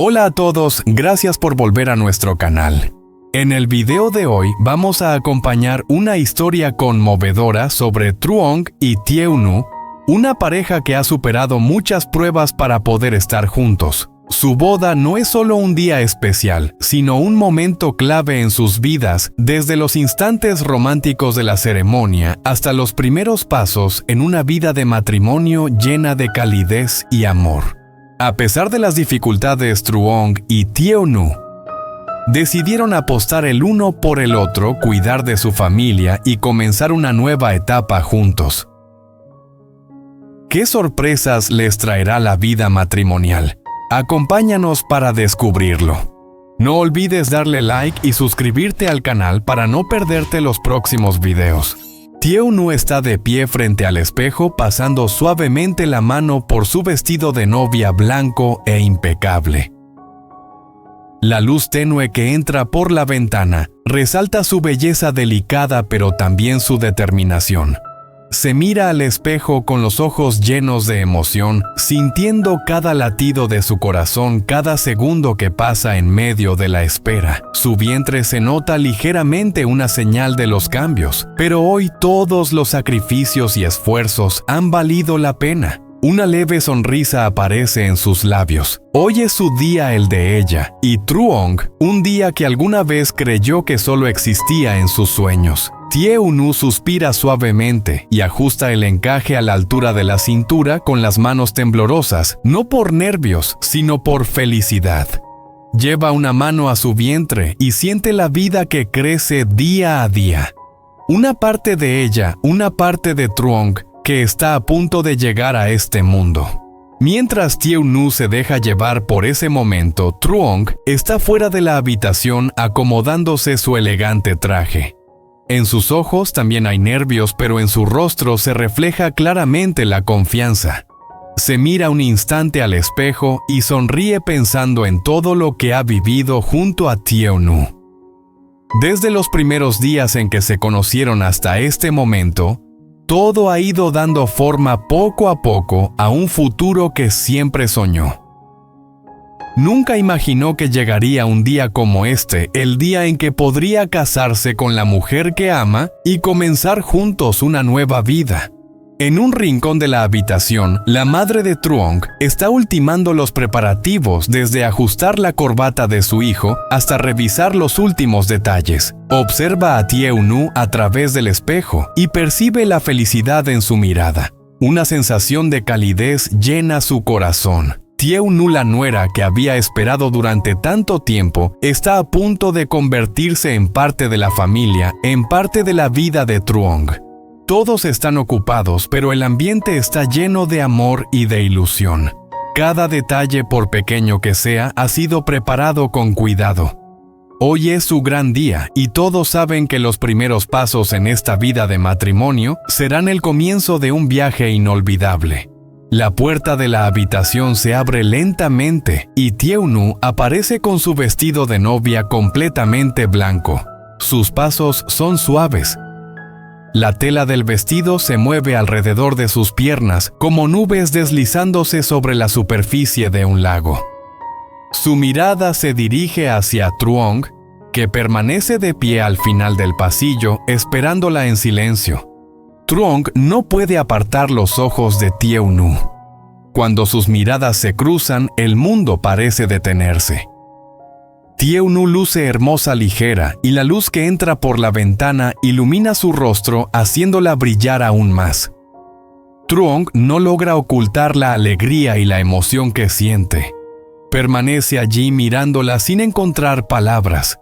Hola a todos, gracias por volver a nuestro canal. En el video de hoy vamos a acompañar una historia conmovedora sobre Truong y Thieunnu, una pareja que ha superado muchas pruebas para poder estar juntos. Su boda no es solo un día especial, sino un momento clave en sus vidas, desde los instantes románticos de la ceremonia hasta los primeros pasos en una vida de matrimonio llena de calidez y amor. A pesar de las dificultades, Truong y Thieunnu decidieron apostar el uno por el otro, cuidar de su familia y comenzar una nueva etapa juntos. ¿Qué sorpresas les traerá la vida matrimonial? Acompáñanos para descubrirlo. No olvides darle like y suscribirte al canal para no perderte los próximos videos. Thieunnu está de pie frente al espejo pasando suavemente la mano por su vestido de novia blanco e impecable. La luz tenue que entra por la ventana resalta su belleza delicada pero también su determinación. Se mira al espejo con los ojos llenos de emoción, sintiendo cada latido de su corazón cada segundo que pasa en medio de la espera. Su vientre se nota ligeramente una señal de los cambios, pero hoy todos los sacrificios y esfuerzos han valido la pena. Una leve sonrisa aparece en sus labios. Hoy es su día, el de ella, y Truong, un día que alguna vez creyó que solo existía en sus sueños. Thieunnu suspira suavemente y ajusta el encaje a la altura de la cintura con las manos temblorosas, no por nervios, sino por felicidad. Lleva una mano a su vientre y siente la vida que crece día a día. Una parte de ella, una parte de Truong, que está a punto de llegar a este mundo. Mientras Thieunnu se deja llevar por ese momento, Truong está fuera de la habitación acomodándose su elegante traje. En sus ojos también hay nervios, pero en su rostro se refleja claramente la confianza. Se mira un instante al espejo y sonríe pensando en todo lo que ha vivido junto a Thieunnu. Desde los primeros días en que se conocieron hasta este momento, todo ha ido dando forma poco a poco a un futuro que siempre soñó. Nunca imaginó que llegaría un día como este, el día en que podría casarse con la mujer que ama y comenzar juntos una nueva vida. En un rincón de la habitación, la madre de Truong está ultimando los preparativos, desde ajustar la corbata de su hijo hasta revisar los últimos detalles. Observa a Thieunnu a través del espejo y percibe la felicidad en su mirada. Una sensación de calidez llena su corazón. Thieunnu, la nuera que había esperado durante tanto tiempo, está a punto de convertirse en parte de la familia, en parte de la vida de Truong. Todos están ocupados, pero el ambiente está lleno de amor y de ilusión. Cada detalle, por pequeño que sea, ha sido preparado con cuidado. Hoy es su gran día y todos saben que los primeros pasos en esta vida de matrimonio serán el comienzo de un viaje inolvidable. La puerta de la habitación se abre lentamente y Thieunnu aparece con su vestido de novia completamente blanco. Sus pasos son suaves. La tela del vestido se mueve alrededor de sus piernas como nubes deslizándose sobre la superficie de un lago. Su mirada se dirige hacia Truong, que permanece de pie al final del pasillo, esperándola en silencio. Truong no puede apartar los ojos de Thieunnu. Cuando sus miradas se cruzan, el mundo parece detenerse. Thieunnu luce hermosa, ligera, y la luz que entra por la ventana ilumina su rostro, haciéndola brillar aún más. Truong no logra ocultar la alegría y la emoción que siente. Permanece allí mirándola sin encontrar palabras.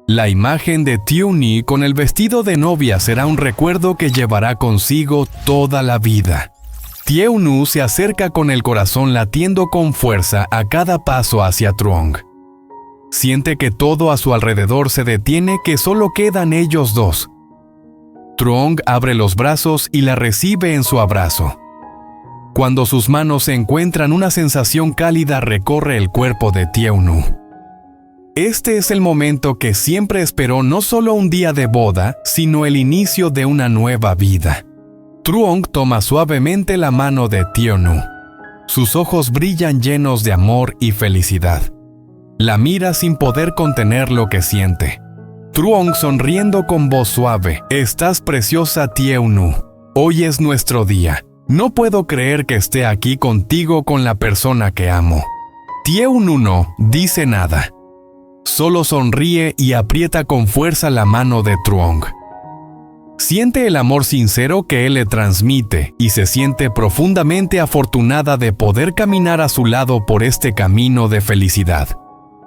La imagen de Thieunnu con el vestido de novia será un recuerdo que llevará consigo toda la vida. Thieunnu se acerca con el corazón latiendo con fuerza a cada paso hacia Truong. Siente que todo a su alrededor se detiene, que solo quedan ellos dos. Truong abre los brazos y la recibe en su abrazo. Cuando sus manos se encuentran, una sensación cálida recorre el cuerpo de Thieunnu. Este es el momento que siempre esperó, no solo un día de boda, sino el inicio de una nueva vida. Truong toma suavemente la mano de Thieunnu. Sus ojos brillan llenos de amor y felicidad. La mira sin poder contener lo que siente. Truong, sonriendo con voz suave: «Estás preciosa, Tieu-nu. Hoy es nuestro día. No puedo creer que esté aquí contigo con la persona que amo». Tieu-nu no dice nada. Solo sonríe y aprieta con fuerza la mano de Truong. Siente el amor sincero que él le transmite y se siente profundamente afortunada de poder caminar a su lado por este camino de felicidad.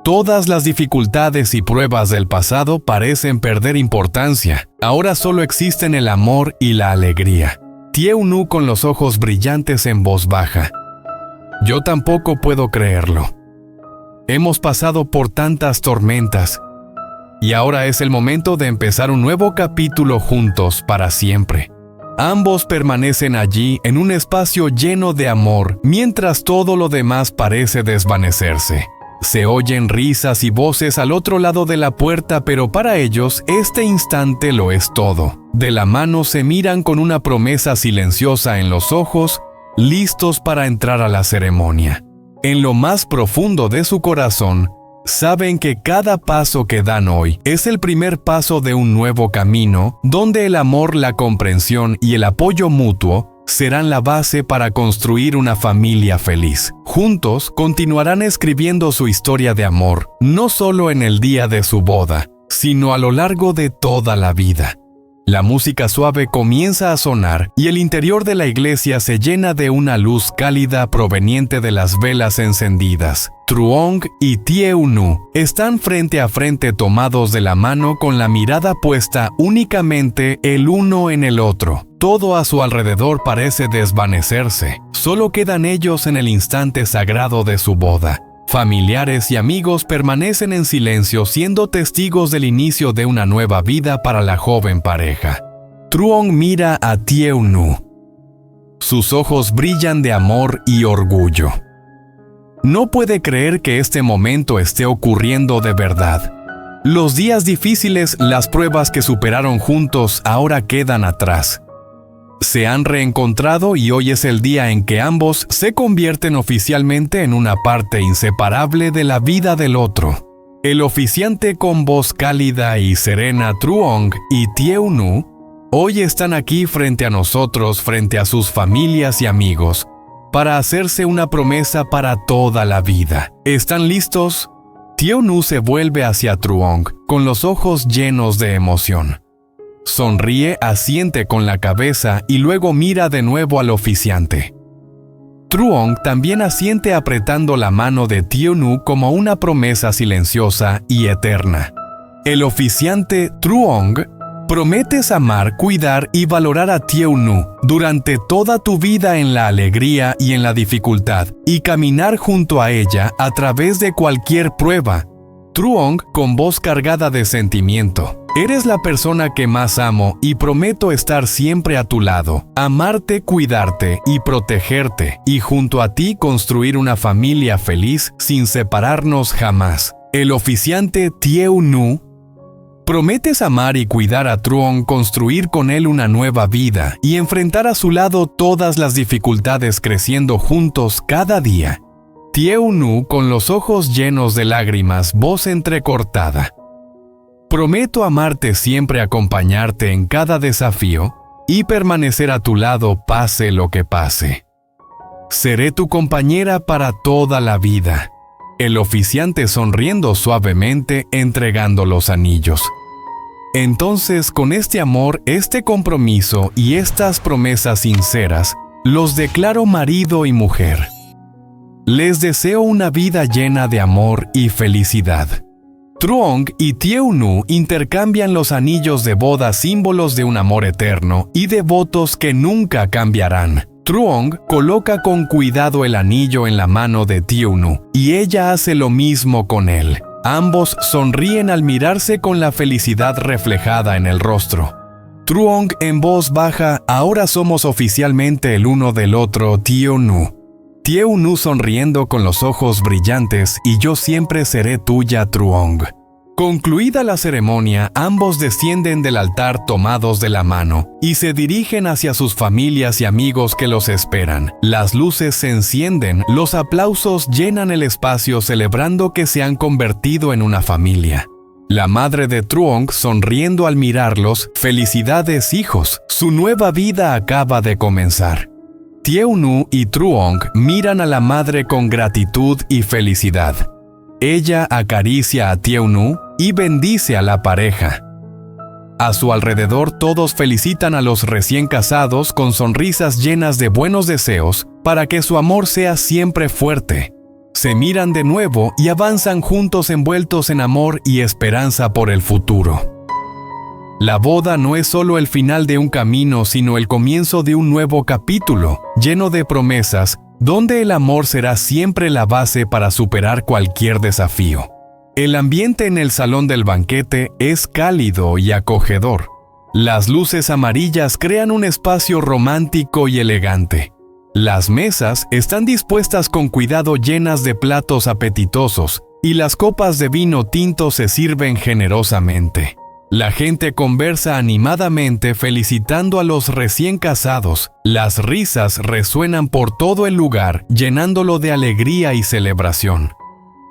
Todas las dificultades y pruebas del pasado parecen perder importancia. Ahora solo existen el amor y la alegría. Tieu-nu, con los ojos brillantes, en voz baja: «Yo tampoco puedo creerlo. Hemos pasado por tantas tormentas. Y ahora es el momento de empezar un nuevo capítulo juntos para siempre». Ambos permanecen allí en un espacio lleno de amor, mientras todo lo demás parece desvanecerse. Se oyen risas y voces al otro lado de la puerta, pero para ellos este instante lo es todo. De la mano se miran con una promesa silenciosa en los ojos, listos para entrar a la ceremonia. En lo más profundo de su corazón, saben que cada paso que dan hoy es el primer paso de un nuevo camino, donde el amor, la comprensión y el apoyo mutuo serán la base para construir una familia feliz. Juntos continuarán escribiendo su historia de amor, no solo en el día de su boda, sino a lo largo de toda la vida. La música suave comienza a sonar y el interior de la iglesia se llena de una luz cálida proveniente de las velas encendidas. Truong y Tieu-nu están frente a frente, tomados de la mano, con la mirada puesta únicamente el uno en el otro. Todo a su alrededor parece desvanecerse. Solo quedan ellos en el instante sagrado de su boda. Familiares y amigos permanecen en silencio, siendo testigos del inicio de una nueva vida para la joven pareja. Truong mira a Tieu-nu. Sus ojos brillan de amor y orgullo. No puede creer que este momento esté ocurriendo de verdad. Los días difíciles, las pruebas que superaron juntos, ahora quedan atrás. Se han reencontrado y hoy es el día en que ambos se convierten oficialmente en una parte inseparable de la vida del otro. El oficiante, con voz cálida y serena: «Truong y Tieu-nu hoy están aquí frente a nosotros, frente a sus familias y amigos, para hacerse una promesa para toda la vida. ¿Están listos?». Tieu-nu se vuelve hacia Truong con los ojos llenos de emoción. Sonríe, asiente con la cabeza y luego mira de nuevo al oficiante. Truong también asiente, apretando la mano de Tieu-nu como una promesa silenciosa y eterna. El oficiante: «Truong, prometes amar, cuidar y valorar a Tieu-nu durante toda tu vida, en la alegría y en la dificultad, y caminar junto a ella a través de cualquier prueba». Truong, con voz cargada de sentimiento: «Eres la persona que más amo y prometo estar siempre a tu lado, amarte, cuidarte y protegerte, y junto a ti construir una familia feliz sin separarnos jamás». El oficiante: «Tieu-nu, prometes amar y cuidar a Truong, construir con él una nueva vida y enfrentar a su lado todas las dificultades, creciendo juntos cada día». Tieu-nu, con los ojos llenos de lágrimas, voz entrecortada: «Prometo amarte siempre, acompañarte en cada desafío y permanecer a tu lado pase lo que pase. Seré tu compañera para toda la vida». El oficiante, sonriendo suavemente, entregando los anillos: «Entonces, con este amor, este compromiso y estas promesas sinceras, los declaro marido y mujer. Les deseo una vida llena de amor y felicidad». Truong y Tieu-nu intercambian los anillos de boda, símbolos de un amor eterno y de votos que nunca cambiarán. Truong coloca con cuidado el anillo en la mano de Tieu-nu y ella hace lo mismo con él. Ambos sonríen al mirarse, con la felicidad reflejada en el rostro. Truong, en voz baja: «Ahora somos oficialmente el uno del otro, Tieu-nu». Tieu-nu, sonriendo con los ojos brillantes: «Y yo siempre seré tuya, Truong». Concluida la ceremonia, ambos descienden del altar tomados de la mano y se dirigen hacia sus familias y amigos que los esperan. Las luces se encienden, los aplausos llenan el espacio celebrando que se han convertido en una familia. La madre de Truong sonriendo al mirarlos, «Felicidades, hijos, su nueva vida acaba de comenzar». Tieu-nu y Truong miran a la madre con gratitud y felicidad. Ella acaricia a Tieu-nu y bendice a la pareja. A su alrededor todos felicitan a los recién casados con sonrisas llenas de buenos deseos para que su amor sea siempre fuerte. Se miran de nuevo y avanzan juntos envueltos en amor y esperanza por el futuro. La boda no es solo el final de un camino, sino el comienzo de un nuevo capítulo, lleno de promesas, donde el amor será siempre la base para superar cualquier desafío. El ambiente en el salón del banquete es cálido y acogedor. Las luces amarillas crean un espacio romántico y elegante. Las mesas están dispuestas con cuidado, llenas de platos apetitosos, y las copas de vino tinto se sirven generosamente. La gente conversa animadamente felicitando a los recién casados. Las risas resuenan por todo el lugar, llenándolo de alegría y celebración.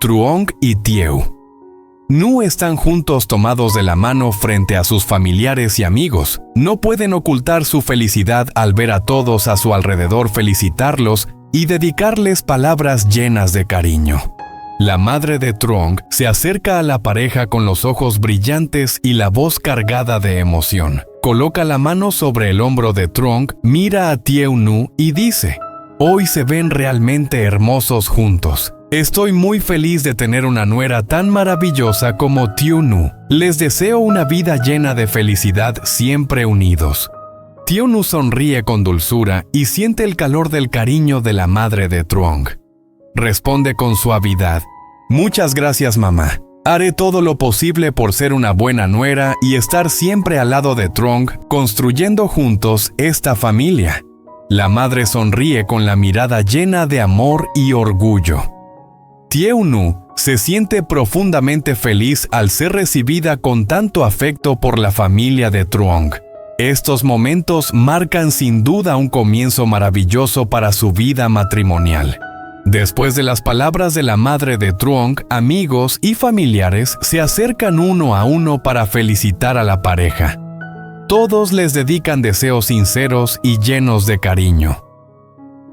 Truong y Tieu-nu están juntos tomados de la mano frente a sus familiares y amigos. No pueden ocultar su felicidad al ver a todos a su alrededor felicitarlos y dedicarles palabras llenas de cariño. La madre de Truong se acerca a la pareja con los ojos brillantes y la voz cargada de emoción. Coloca la mano sobre el hombro de Truong, mira a Tieu-nu y dice: «Hoy se ven realmente hermosos juntos. Estoy muy feliz de tener una nuera tan maravillosa como Tieu-nu. Les deseo una vida llena de felicidad, siempre unidos». Tieu-nu sonríe con dulzura y siente el calor del cariño de la madre de Truong. Responde con suavidad: «Muchas gracias, mamá. Haré todo lo posible por ser una buena nuera y estar siempre al lado de Truong, construyendo juntos esta familia». La madre sonríe con la mirada llena de amor y orgullo. Tieu-nu se siente profundamente feliz al ser recibida con tanto afecto por la familia de Truong. Estos momentos marcan sin duda un comienzo maravilloso para su vida matrimonial. Después de las palabras de la madre de Truong, amigos y familiares se acercan uno a uno para felicitar a la pareja. Todos les dedican deseos sinceros y llenos de cariño.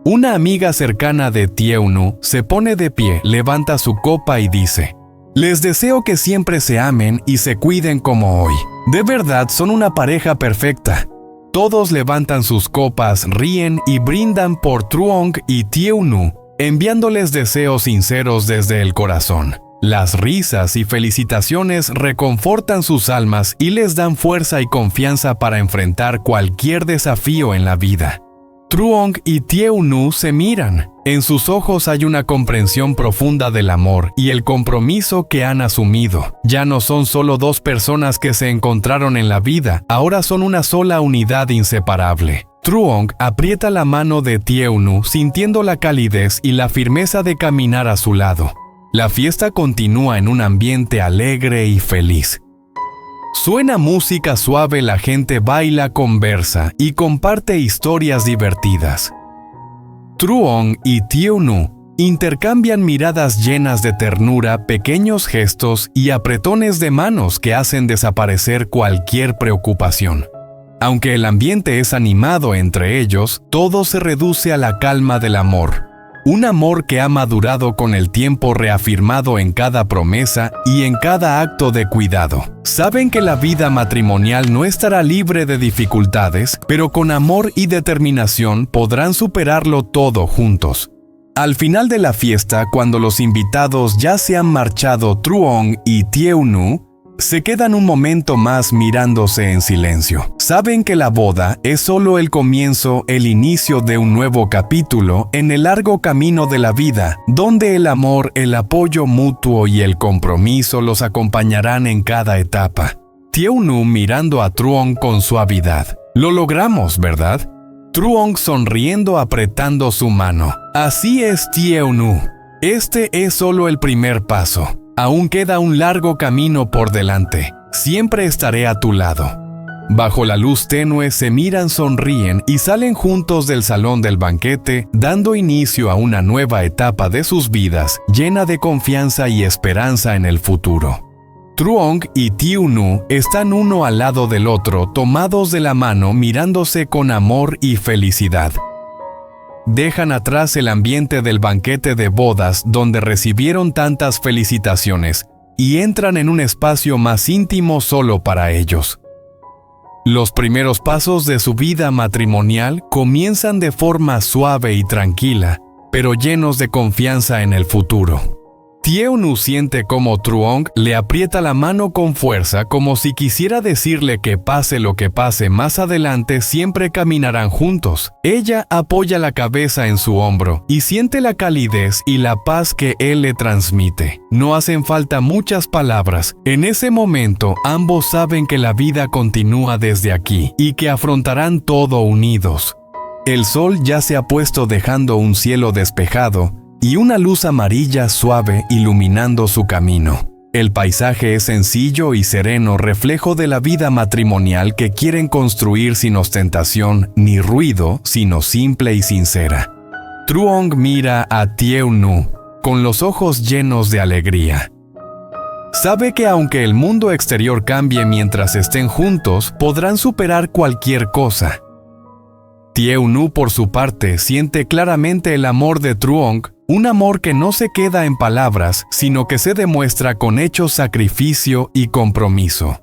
Una amiga cercana de Tieu-nu se pone de pie, levanta su copa y dice: «Les deseo que siempre se amen y se cuiden como hoy. De verdad son una pareja perfecta». Todos levantan sus copas, ríen y brindan por Truong y Tieu-nu, enviándoles deseos sinceros desde el corazón. Las risas y felicitaciones reconfortan sus almas y les dan fuerza y confianza para enfrentar cualquier desafío en la vida. Truong y Tieu-nu se miran. En sus ojos hay una comprensión profunda del amor y el compromiso que han asumido. Ya no son solo dos personas que se encontraron en la vida, ahora son una sola unidad inseparable. Truong aprieta la mano de Tieu-nu sintiendo la calidez y la firmeza de caminar a su lado. La fiesta continúa en un ambiente alegre y feliz. Suena música suave, la gente baila, conversa y comparte historias divertidas. Truong y Tieu-nu intercambian miradas llenas de ternura, pequeños gestos y apretones de manos que hacen desaparecer cualquier preocupación. Aunque el ambiente es animado entre ellos, todo se reduce a la calma del amor. Un amor que ha madurado con el tiempo, reafirmado en cada promesa y en cada acto de cuidado. Saben que la vida matrimonial no estará libre de dificultades, pero con amor y determinación podrán superarlo todo juntos. Al final de la fiesta, cuando los invitados ya se han marchado, Truong y Tieu-nu se quedan un momento más mirándose en silencio. Saben que la boda es solo el comienzo, el inicio de un nuevo capítulo en el largo camino de la vida, donde el amor, el apoyo mutuo y el compromiso los acompañarán en cada etapa. Tieu-nu mirando a Truong con suavidad: «Lo logramos, ¿verdad?». Truong sonriendo, apretando su mano: «Así es, Tieu-nu. Este es solo el primer paso. Aún queda un largo camino por delante. Siempre estaré a tu lado. Bajo la luz tenue se miran, sonríen y salen juntos del salón del banquete, dando inicio a una nueva etapa de sus vidas, llena de confianza y esperanza en el futuro. Truong y Tieu-nu están uno al lado del otro, tomados de la mano, mirándose con amor y felicidad. Dejan atrás el ambiente del banquete de bodas donde recibieron tantas felicitaciones y entran en un espacio más íntimo solo para ellos. Los primeros pasos de su vida matrimonial comienzan de forma suave y tranquila, pero llenos de confianza en el futuro. Tieu-nu siente cómo Truong le aprieta la mano con fuerza, como si quisiera decirle que pase lo que pase más adelante siempre caminarán juntos. Ella apoya la cabeza en su hombro y siente la calidez y la paz que él le transmite. No hacen falta muchas palabras. En ese momento, ambos saben que la vida continúa desde aquí y que afrontarán todo unidos. El sol ya se ha puesto dejando un cielo despejado y una luz amarilla suave iluminando su camino. El paisaje es sencillo y sereno, reflejo de la vida matrimonial que quieren construir sin ostentación ni ruido, sino simple y sincera. Truong mira a Tieu-nu con los ojos llenos de alegría. Sabe que aunque el mundo exterior cambie mientras estén juntos, podrán superar cualquier cosa. Tieu-nu, por su parte, siente claramente el amor de Truong, un amor que no se queda en palabras, sino que se demuestra con hechos, sacrificio y compromiso.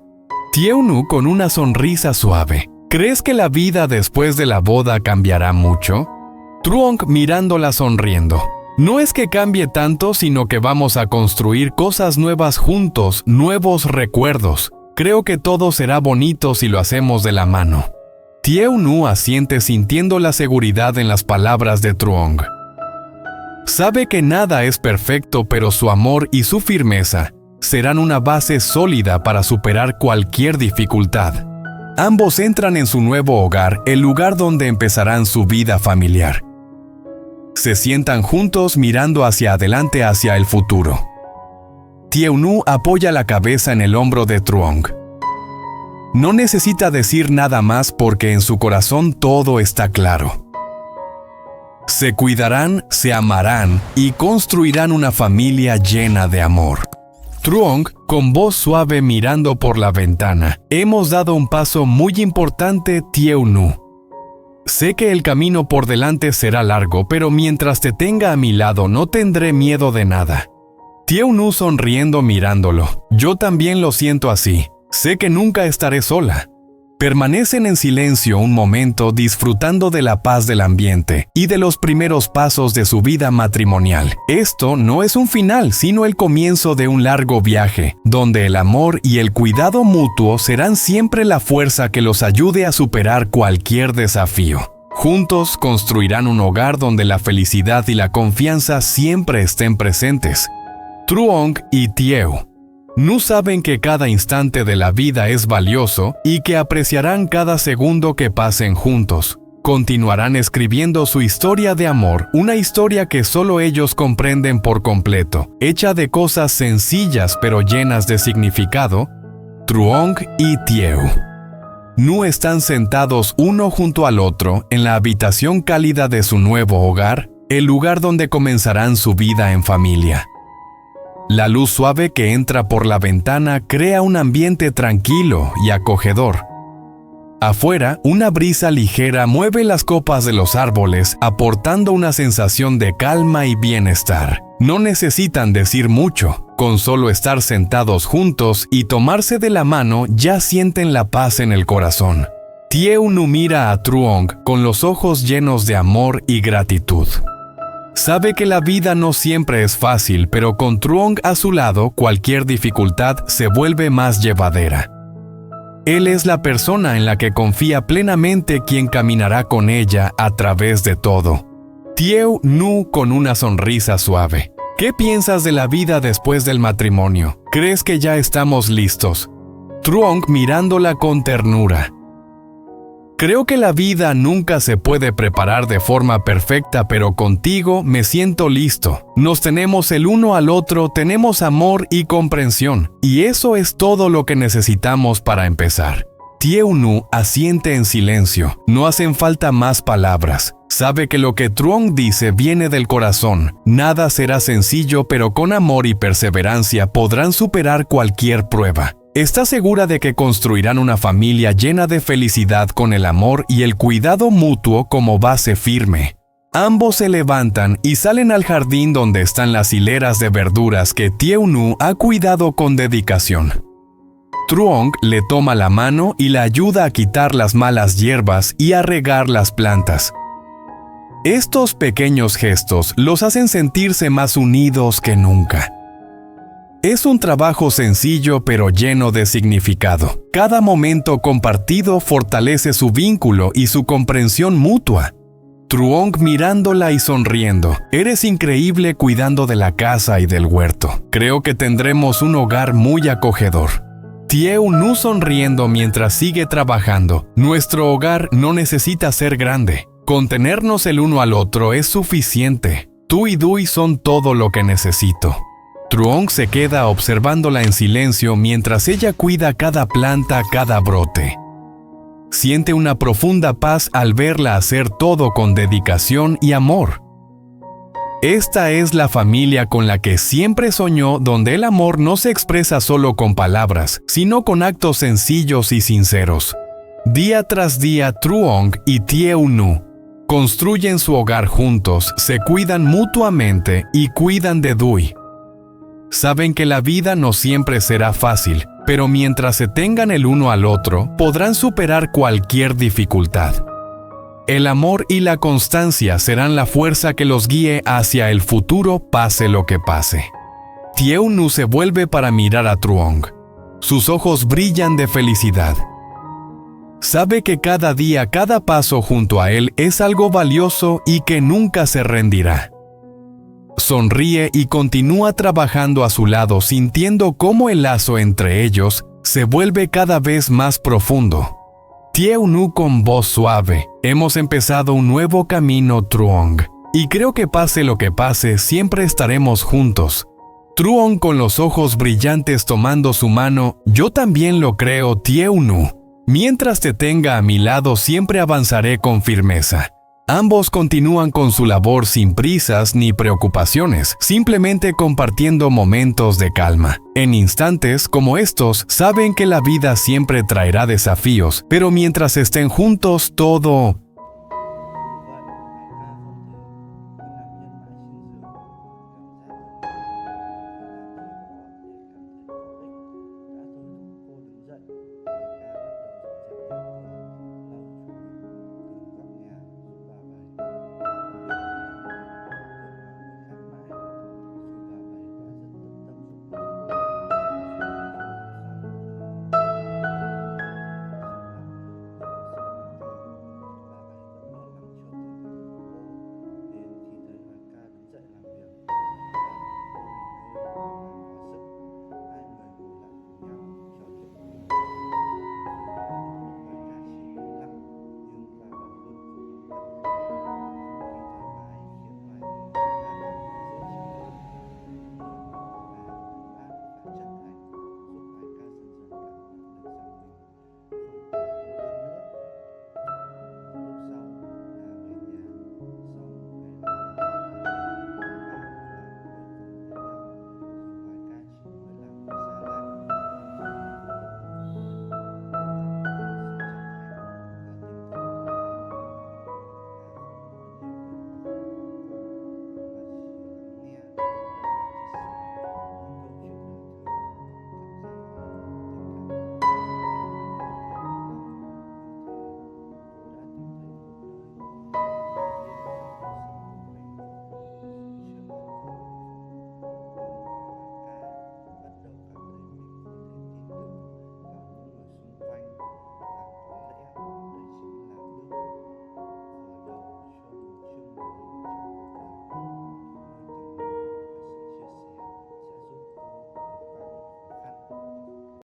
Tieu-nu con una sonrisa suave. ¿Crees que la vida después de la boda cambiará mucho? Truong mirándola sonriendo. No es que cambie tanto, sino que vamos a construir cosas nuevas juntos, nuevos recuerdos. Creo que todo será bonito si lo hacemos de la mano. Tieu-nu asiente sintiendo la seguridad en las palabras de Truong. Sabe que nada es perfecto, pero su amor y su firmeza serán una base sólida para superar cualquier dificultad. Ambos entran en su nuevo hogar, el lugar donde empezarán su vida familiar. Se sientan juntos mirando hacia adelante, hacia el futuro. Tieu-nu apoya la cabeza en el hombro de Truong. No necesita decir nada más porque en su corazón todo está claro. Se cuidarán, se amarán y construirán una familia llena de amor. Truong, con voz suave mirando por la ventana. Hemos dado un paso muy importante, Tieu-nu. Sé que el camino por delante será largo, pero mientras te tenga a mi lado no tendré miedo de nada. Tieu-nu sonriendo mirándolo. Yo también lo siento así. Sé que nunca estaré sola. Permanecen en silencio un momento disfrutando de la paz del ambiente y de los primeros pasos de su vida matrimonial. Esto no es un final, sino el comienzo de un largo viaje, donde el amor y el cuidado mutuo serán siempre la fuerza que los ayude a superar cualquier desafío. Juntos construirán un hogar donde la felicidad y la confianza siempre estén presentes. Truong y Tieu-nu saben que cada instante de la vida es valioso y que apreciarán cada segundo que pasen juntos. Continuarán escribiendo su historia de amor, una historia que solo ellos comprenden por completo, hecha de cosas sencillas pero llenas de significado. Truong y Tieu-nu están sentados uno junto al otro en la habitación cálida de su nuevo hogar, el lugar donde comenzarán su vida en familia. La luz suave que entra por la ventana crea un ambiente tranquilo y acogedor. Afuera, una brisa ligera mueve las copas de los árboles, aportando una sensación de calma y bienestar. No necesitan decir mucho, con solo estar sentados juntos y tomarse de la mano ya sienten la paz en el corazón. Tieu-nu mira a Truong con los ojos llenos de amor y gratitud. Sabe que la vida no siempre es fácil, pero con Truong a su lado, cualquier dificultad se vuelve más llevadera. Él es la persona en la que confía plenamente, quien caminará con ella a través de todo. Tieu-nu con una sonrisa suave. ¿Qué piensas de la vida después del matrimonio? ¿Crees que ya estamos listos? Truong mirándola con ternura. Creo que la vida nunca se puede preparar de forma perfecta, pero contigo me siento listo. Nos tenemos el uno al otro, tenemos amor y comprensión, y eso es todo lo que necesitamos para empezar. Tieunu asiente en silencio. No hacen falta más palabras. Sabe que lo que Truong dice viene del corazón. Nada será sencillo, pero con amor y perseverancia podrán superar cualquier prueba. Está segura de que construirán una familia llena de felicidad con el amor y el cuidado mutuo como base firme. Ambos se levantan y salen al jardín donde están las hileras de verduras que Tieunu ha cuidado con dedicación. Truong le toma la mano y la ayuda a quitar las malas hierbas y a regar las plantas. Estos pequeños gestos los hacen sentirse más unidos que nunca. Es un trabajo sencillo pero lleno de significado. Cada momento compartido fortalece su vínculo y su comprensión mutua. Truong mirándola y sonriendo. Eres increíble cuidando de la casa y del huerto. Creo que tendremos un hogar muy acogedor. Tieunu sonriendo mientras sigue trabajando. Nuestro hogar no necesita ser grande. Con tenernos el uno al otro es suficiente. Tú y Dui son todo lo que necesito. Truong se queda observándola en silencio mientras ella cuida cada planta, cada brote. Siente una profunda paz al verla hacer todo con dedicación y amor. Esta es la familia con la que siempre soñó, donde el amor no se expresa solo con palabras, sino con actos sencillos y sinceros. Día tras día, Truong y Tieunu construyen su hogar juntos, se cuidan mutuamente y cuidan de Dui. Saben que la vida no siempre será fácil, pero mientras se tengan el uno al otro, podrán superar cualquier dificultad. El amor y la constancia serán la fuerza que los guíe hacia el futuro, pase lo que pase. Tieunu se vuelve para mirar a Truong. Sus ojos brillan de felicidad. Sabe que cada día, cada paso junto a él es algo valioso y que nunca se rendirá. Sonríe y continúa trabajando a su lado, sintiendo cómo el lazo entre ellos se vuelve cada vez más profundo. Tieunu con voz suave: hemos empezado un nuevo camino, Truong, y creo que pase lo que pase, siempre estaremos juntos. Truong con los ojos brillantes tomando su mano: yo también lo creo, Tieunu. Mientras te tenga a mi lado siempre avanzaré con firmeza. Ambos continúan con su labor sin prisas ni preocupaciones, simplemente compartiendo momentos de calma. En instantes como estos, saben que la vida siempre traerá desafíos, pero mientras estén juntos todo